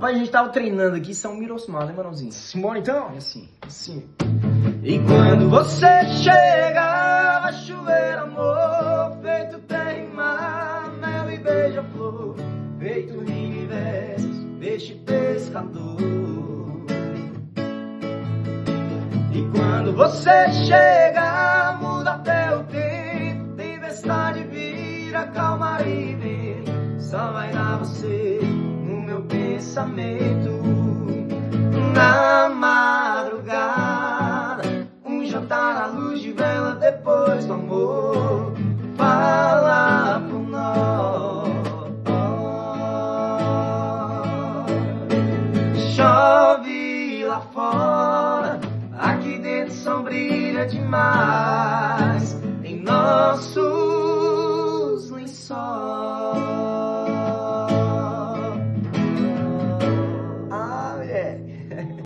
Rapaz, a gente tava treinando aqui São Mirosmar, né, Marãozinho? Simbora então? É assim, assim. E quando você chega, vai chover amor, feito terra e mar, mel e beija-flor, feito rio e versos, peixe pescador. E quando você chega, muda até o tempo, tempestade vira, calma e vem, só vai dar você no meu pensamento. Na madrugada, um jantar à luz de vela depois do amor, fala por nós. Chove lá fora, aqui dentro sombria demais em nossos lençóis.